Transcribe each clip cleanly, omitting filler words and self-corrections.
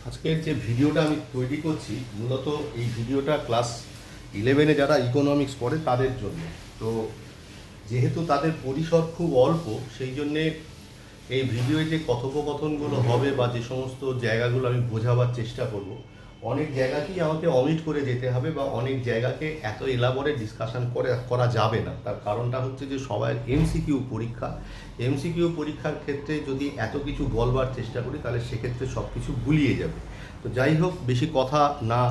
আজকের যে ভিডিওটা আমি তৈরি করছি মূলত এই ভিডিওটা ক্লাস 11-এ যারা ইকোনমিক্স পড়ে তাদের জন্য। তো যেহেতু তাদের পরিসর খুব অল্প, সেই জন্যে এই ভিডিওয় যে কথোপকথনগুলো হবে বা যে সমস্ত জায়গাগুলো আমি বোঝাবার চেষ্টা করব, অনেক জায়গাতেই আমাকে অমিট করে যেতে হবে বা অনেক জায়গাকে এত এলাবোরেট ডিসকাশন করা যাবে না। তার কারণটা হচ্ছে যে সবার এমসিকিউ পরীক্ষা। এমসিকিউ পরীক্ষার ক্ষেত্রে যদি এত কিছু বলবার চেষ্টা করি তাহলে সেক্ষেত্রে সব কিছু গুলিয়ে যাবে। তো যাই হোক, বেশি কথা না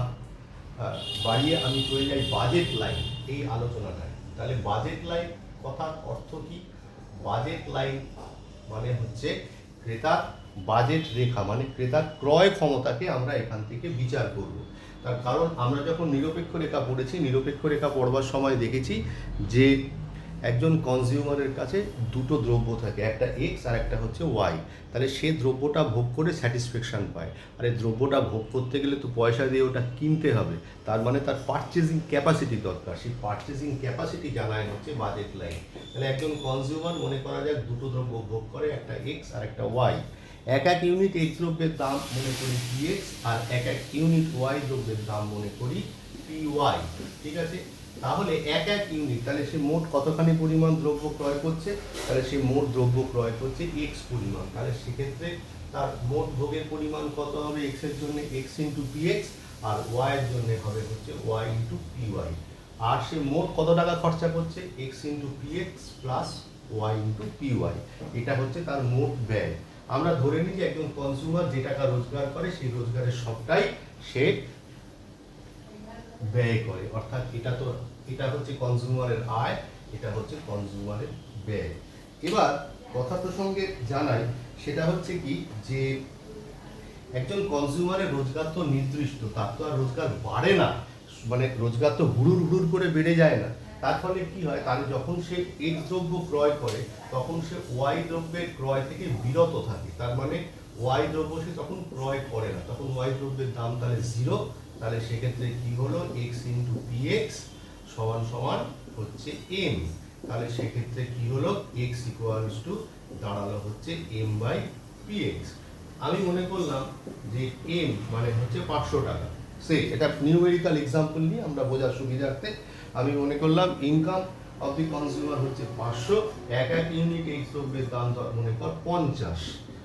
বাড়িয়ে আমি চলে যাই বাজেট লাইন এই আলোচনাটায়। তাহলে বাজেট লাইন কথার অর্থ কি? বাজেট লাইন মানে হচ্ছে ক্রেতার বাজেট রেখা, মানে ক্রেতার ক্রয় ক্ষমতাকে আমরা এখান থেকে বিচার করব। তার কারণ আমরা যখন নিরপেক্ষ রেখা পড়েছি, নিরপেক্ষ রেখা পড়বার সময় দেখেছি যে একজন কনজিউমারের কাছে দুটো দ্রব্য থাকে, একটা এক্স আর একটা হচ্ছে ওয়াই। তাহলে সে দ্রব্যটা ভোগ করে স্যাটিসফ্যাকশান পায়। আর এই দ্রব্যটা ভোগ করতে গেলে তো পয়সা দিয়ে ওটা কিনতে হবে, তার মানে তার পারচেজিং ক্যাপাসিটি দরকার। সেই পারচেজিং ক্যাপাসিটি জানায় হচ্ছে বাজেট লাইন। তাহলে একজন কনজিউমার মনে করা যাক দুটো দ্রব্য ভোগ করে, একটা এক্স আর একটা ওয়াই। এক এক ইউনিট এক্স দ্রব্যের দাম মনে করি পি এক্স, আর এক এক ইউনিট ওয়াই দ্রব্যের দাম মনে করি পি ওয়াই। ঠিক আছে? তাহলে এক এক ইউনিট, তাহলে সে মোট কতখানি পরিমাণ দ্রব্য ক্রয় করছে? তাহলে সে মোট দ্রব্য ক্রয় করছে এক্স পরিমাণ। তাহলে সেক্ষেত্রে তার মোট ভোগের পরিমাণ কত হবে? এক্স এর জন্য এক্স ইন্টু পি এক্স, আর ওয়াই এর জন্য হবে হচ্ছে ওয়াই ইন্টু পি ওয়াই। আর সে মোট কত টাকা খরচা করছে? X into P X plus Y into P Y. এটা হচ্ছে তার মোট ব্যয়। আমরা ধরে নিই যে একজন কনজিউমার যে টাকা রোজগার করে সেই রোজগারের সবটাই সে ব্যয় করে, অর্থাৎ এটা হচ্ছে কনজিউমারের আয়, এটা হচ্ছে কনজিউমারের ব্যয়। এবার কথা প্রসঙ্গে জানাই, সেটা হচ্ছে কি যে একজন কনজিউমারের রোজগার তো নির্দিষ্ট, তার তো আর রোজগার বাড়ে না, মানে রোজগার তো হুড়ুর হুড়ুর করে বেড়ে যায় না। তার ফলে কি হয়, তাহলে যখন সে এক্স দ্রব্য ক্রয় করে তখন সে ওয়াই দ্রব্যের ক্রয় থেকে বিরত থাকে। তার মানে ওয়াই দ্রব্য সে তখন ক্রয় করে না, তখন ওয়াই দ্রব্যের দাম তাহলে জিরো। তাহলে সেক্ষেত্রে কি হলো? এক্স ইন্টু পি এক্স সমান সমান হচ্ছে এম। তাহলে সেক্ষেত্রে কি হলো? এক্স ইকুয়ালস টু দাঁড়ালো হচ্ছে এম বাই পি এক্স। আমি মনে করলাম যে এম মানে হচ্ছে 500 টাকা। এটা নিউমেরিক্যাল এক্সাম্পল নিয়ে আমরা বোঝার সুবিধার্থে আমি মনে করলাম ইনকাম অফ দি কনজিউমার হচ্ছে 500, এক এক ইউনিট এক্স দ্রব্যের দাম মনে কর 50।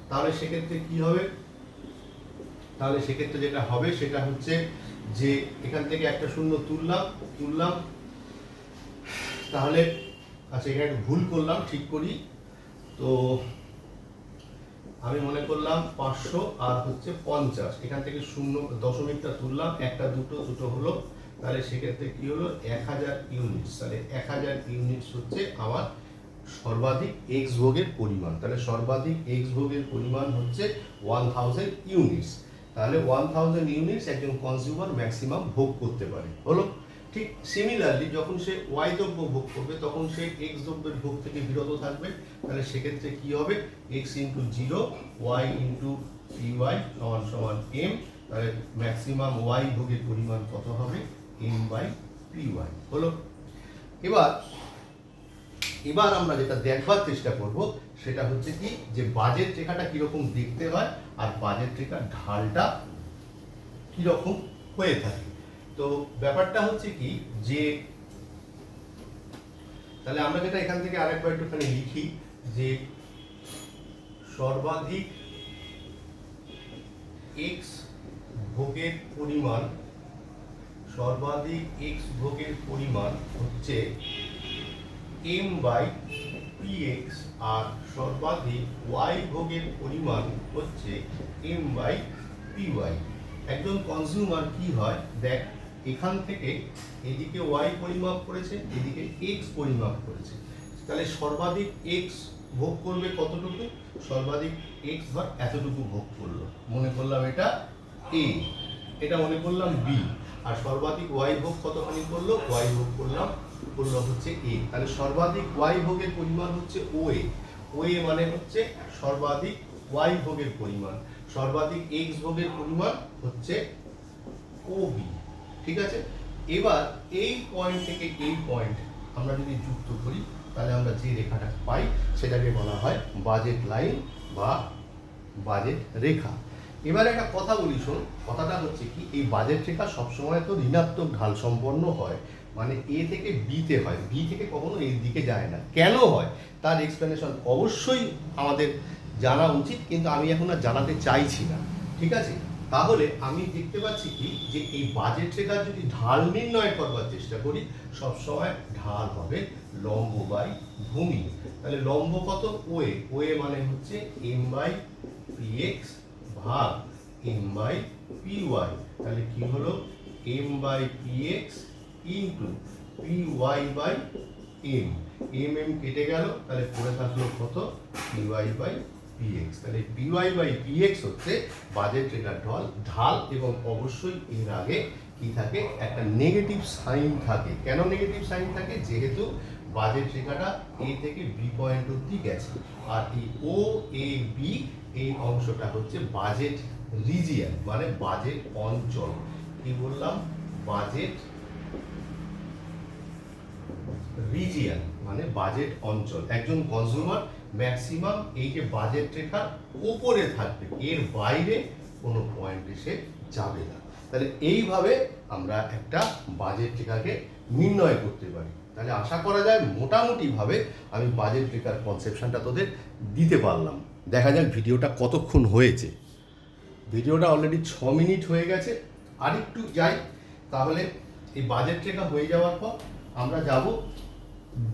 তাহলে সেক্ষেত্রে কি হবে? তাহলে সেক্ষেত্রে যেটা হবে সেটা হচ্ছে যে এখান থেকে একটা শূন্য তুললাম। তাহলে আচ্ছা, এখানে একটু ভুল করলাম, ঠিক করি। তো আমি মনে করলাম 500 আর হচ্ছে 50, এখান থেকে শূন্য দশমিকটা তুললাম, একটা দুটো হলো। তাহলে সেক্ষেত্রে কি হলো? 1000 ইউনিটস। তাহলে 1000 ইউনিটস হচ্ছে আমার সর্বাধিক এক্স ভোগের পরিমাণ। তাহলে সর্বাধিক এক্স ভোগের পরিমাণ হচ্ছে 1000 ইউনিটস। তাহলে 1000 ইউনিটস একজন কনজিউমার ম্যাক্সিমাম ভোগ করতে পারে। হলো? ঠিক সিমিলারলি যখন সে ওয়াই দ্রব্য ভোগ করবে তখন সে এক্স দ্রব্যের ভোগ থেকে বিরত থাকবে। তাহলে সেক্ষেত্রে কি হবে? X into zero Y into P Y সমান সমান এম। তাহলে ম্যাক্সিমাম ওয়াই ভোগের পরিমাণ কত হবে? M by P Y. হলো? এবার আমরা যেটা দেখবার চেষ্টা করব সেটা হচ্ছে কি যে বাজেট রেখাটা কিরকম দেখতে হয় আর বাজেট রেখার ঢালটা কিরকম হয়ে থাকে। তো ব্যাপারটা হচ্ছে কি যে তাহলে আমরা যেটা এখান থেকে আরেকবার একটুখানি লিখি যে সর্বাধিক এক্স ভোগের পরিমাণ হচ্ছে এম বাই পি এক্স, আর সর্বাধিক ওয়াই ভোগের পরিমাণ হচ্ছে এম বাই পি ওয়াই। একজন কনজিউমার কি হয় দেখ, এখান থেকে এদিকে ওয়াই পরিমাপ করেছে, এদিকে এক্স পরিমাপ করেছে। তাহলে সর্বাধিক এক্স ভোগ করবে কতটুকু? সর্বাধিক এক্স ধর এতটুকু ভোগ করলো, মনে করলাম এটা এ, এটা মনে করলাম বি। আর সর্বাধিক ওয়াই ভোগ কতখানি করলো? ওয়াই ভোগ করলো হচ্ছে এ। তাহলে সর্বাধিক ওয়াই ভোগের পরিমাণ হচ্ছে ও এ। ও এ মানে হচ্ছে সর্বাধিক ওয়াই ভোগের পরিমাণ। সর্বাধিক এক্স ভোগের পরিমাণ হচ্ছে ও বি। ঠিক আছে? এবার এই পয়েন্ট থেকে এই পয়েন্ট আমরা যদি যুক্ত করি তাহলে আমরা যে রেখাটা পাই সেটাকে বলা হয় বাজেট লাইন বা বাজেট রেখা। এবার একটা কথা বলি শোন, কথাটা হচ্ছে কি, এই বাজেট রেখা সবসময় তো ঋণাত্মক ঢাল সম্পন্ন হয়, মানে এ থেকে বিতে হয়, বি থেকে কখনো এর দিকে যায় না। কেন হয় তার এক্সপ্লেনেশন অবশ্যই আমাদের জানা উচিত, কিন্তু আমি এখন আর জানাতে চাইছি না, ঠিক আছে? তাহলে আমি দেখতে পাচ্ছি কি, যে এই বাজেট রেখার যদি ঢাল নির্ণয় করবার চেষ্টা করি, সবসময় ঢাল হবে লম্ব বাই ভূমি। তাহলে লম্ব কত? ওয়ে, ওয়ে মানে হচ্ছে এম বাই পি এক্স ভাগ এম বাই পি ওয়াই। তাহলে কি হলো? M by P X into P Y by M. M M কেটে গেল, তাহলে পড়ে থাকলো কত? P Y by P X. তাহলে P Y by P X হচ্ছে বাজেট রেখার ঢাল, এবং অবশ্যই এর আগে কি থাকে? একটা নেগেটিভ সাইন থাকে। কেন নেগেটিভ সাইন থাকে? যেহেতু বাজেট রেখাটা এ থেকে বি পয়েন্ট অবধি গেছে, আর এই ও এ বি এই অংশটা হচ্ছে বাজেট রিজিয়ন, মানে বাজেট অঞ্চল। কি বললাম? বাজেট রিজিয়ন মানে বাজেট অঞ্চল। একজন কনজিউমার ম্যাক্সিমাম এই যে বাজেট রেখার উপরে থাকবে, এর বাইরে কোনো পয়েন্ট এসে যাবে না। তাহলে এইভাবে আমরা একটা বাজেট রেখাকে নির্ণয় করতে পারি। তাহলে আশা করা যায় মোটামুটিভাবে আমি বাজেট রেখার কনসেপশনটা তোদের দিতে পারলাম। দেখা যাক ভিডিওটা কতক্ষণ হয়েছে। ভিডিওটা অলরেডি 6 মিনিট হয়ে গেছে, আরেকটু যাই। তাহলে এই বাজেট রেখা হয়ে যাওয়ার পর আমরা যাব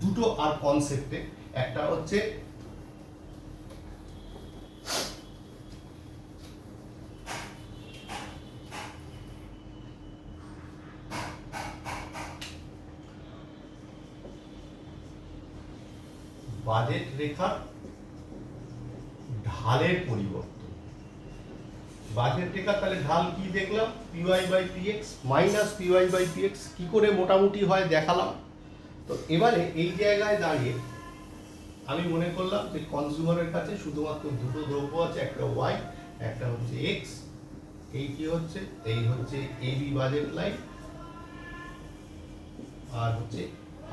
দুটো আর কনসেপ্টে। একটা হচ্ছে বাজেট রেখার ঢালের পরিবর্তন। বাজেট রেখা তাহলে ঢাল কি দেখলাম? P Y by P X minus P Y by P X. কি করে মোটামুটি হয় দেখালাম। তো এবারে এই জায়গায় দাঁড়িয়ে আমি মনে করলাম যে কনজিউমারের কাছে শুধুমাত্র দুটো দ্রব্য আছে, একটা ওয়াই, একটা হচ্ছে এক্স। এই কি হচ্ছে? এই হচ্ছে এবি বাজেট লাইন, আর হচ্ছে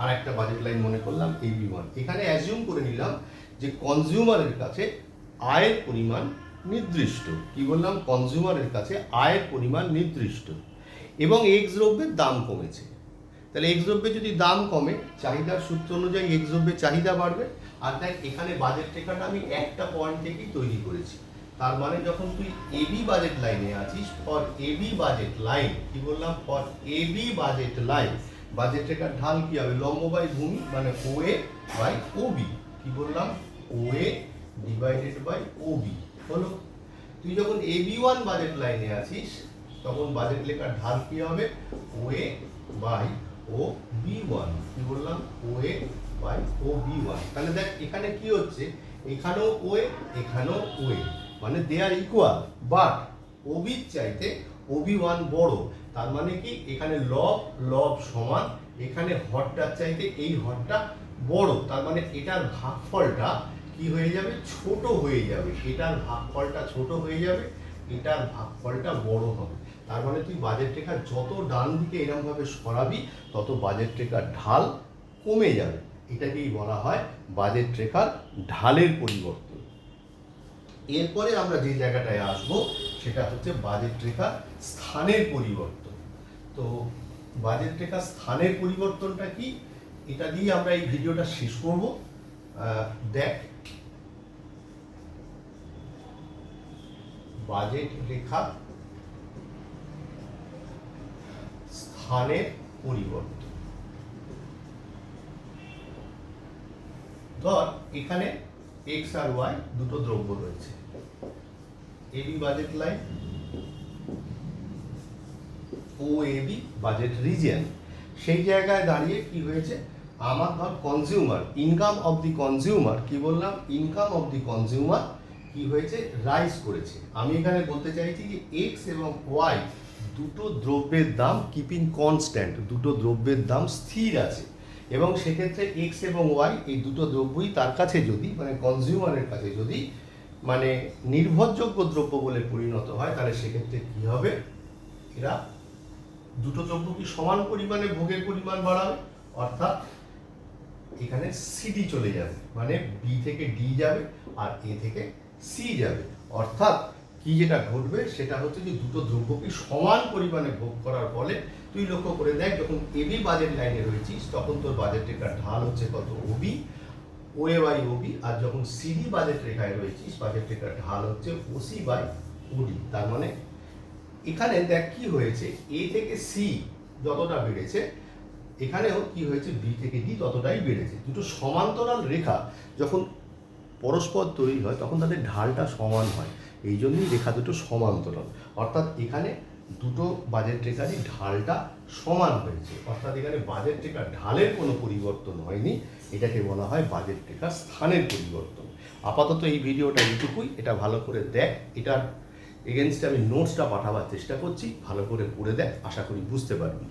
আর একটা বাজেট লাইন মনে করলাম এবি ওয়ান। এখানে অ্যাজিউম করে নিলাম যে কনজিউমারের কাছে আয়ের পরিমাণ নির্দিষ্ট। কি বললাম? কনজিউমারের কাছে আয়ের পরিমাণ নির্দিষ্ট, এবং এক্স দ্রব্যের দাম কমেছে। তাহলে এক্স দ্রব্যের যদি দাম কমে, চাহিদার সূত্র অনুযায়ী এক্স দ্রব্যের চাহিদা বাড়বে। আর দেখ এখানে বাজেট রেখাটা আমি একটা পয়েন্ট থেকেই তৈরি করেছি। তার মানে যখন তুই এবি বাজেট লাইনে আছিস, ফর এবি বাজেট লাইন, কি বললাম? For A B budget line budget রেখার ঢাল কি হবে? লম্ব বাই ভূমি, মানে ও এ বাই ও বি। কি বললাম? ও এ ডিভাইডেড বাই ও বি হলো। তুই যখন এবি ওয়ান বাজেট লাইনে আছিস, তখন বাজেট রেখার ঢাল কি হবে? ও এ বাই ও বি ওয়ান। কি বললাম? ও এ বাই ও বি ওয়ান। তাহলে দেখ এখানে কি হচ্ছে? এখানেও ও এ, এখানেও ও এ, মানে দে আর ইকুয়াল, বাট ও বির চাইতে ও বি ওয়ান বড়। তার মানে কি? এখানে লব লব সমান, এখানে হরটার চাইতে এই হরটা বড়। তার মানে এটার ভাগফলটা কি হয়ে যাবে? ছোট হয়ে যাবে। এটার ভাগফলটা ছোট হয়ে যাবে, এটার ভাগফলটা বড় হবে। তার মানে তুই বাজেট রেখা যত ডান দিকে এরকম ভাবে সরাবি, তত বাজেট রেখার ঢাল কমে যাবে। এটাকেই বলা হয় বাজেট রেখার ঢালের পরিবর্তন। এরপরে আমরা যে জায়গাটায় আসবো সেটা হচ্ছে বাজেট রেখার স্থানের পরিবর্তন। তো বাজেট রেখার স্থানের পরিবর্তনটা কি, এটা দিয়ে আমরা এই ভিডিওটা শেষ করব। দেখ, বাজেট রেখা স্থানের পরিবর্তন। ধর এখানে এক্স আর ওয়াই দুটো দ্রব্য রয়েছে, এবি বাজেট লাইন, ও এবি বাজেট রিজিয়ন। সেই জায়গায় দাঁড়িয়ে কি হয়েছে? আমার ধর consumer, income of the consumer, কি বললাম? ইনকাম অফ দি কনজিউমার কি হয়েছে? রাইজ করেছে। আমি এখানে বলতে চাইছি যে এক্স এবং ওয়াই দুটো দ্রব্যের দাম কিপিং কনস্ট্যান্ট, দুটো দ্রব্যের দাম স্থির আছে, এবং সেক্ষেত্রে এক্স এবং ওয়াই এই দুটো দ্রব্যই তার কাছে যদি, মানে কনজিউমারের কাছে যদি মানে নির্ভরযোগ্য দ্রব্য বলে পরিণত হয়, তাহলে সেক্ষেত্রে কি হবে? এরা দুটো দ্রব্য কি সমান পরিমাণে ভোগের পরিমাণ বাড়াবে, অর্থাৎ এখানে সিডি চলে যাবে, মানে বি থেকে ডি যাবে আর এ থেকে সি যাবে। অর্থাৎ কি যেটা ঘটবে সেটা হচ্ছে যে দুটো দ্রব্যকে সমান পরিমাণে ভোগ করার ফলে তুই লক্ষ্য করে দেখ, যখন এবি বাজেট লাইনে রয়েছিস তখন তোর বাজেট রেখার ঢাল হচ্ছে কত, ওবি, ওএ বাই ওবি। আর যখন সিডি বাজেট রেখায় রয়েছিস বাজেট রেখার ঢাল হচ্ছে ওসি বাই ওডি। তার মানে এখানে দেখ কি হয়েছে, এ থেকে সি যতটা বেড়েছে এখানেও কি হয়েছে, বি থেকে ডি ততটাই বেড়েছে। দুটো সমান্তরাল রেখা যখন পরস্পর তৈরি হয় তখন তাদের ঢালটা সমান হয়, এই জন্যই রেখা দুটো সমান্তরাল। অর্থাৎ এখানে দুটো বাজেট রেখারই ঢালটা সমান হয়েছে, অর্থাৎ এখানে বাজেট রেখার ঢালের কোনো পরিবর্তন হয়নি, এটাকে বলা হয় বাজেট রেখার স্থানের পরিবর্তন। আপাতত এই ভিডিওটা এইটুকুই, এটা ভালো করে দেখ, এটার এগেনস্টে আমি নোটসটা পাঠাবার চেষ্টা করছি, ভালো করে পড়ে দেখ, আশা করি বুঝতে পারবি।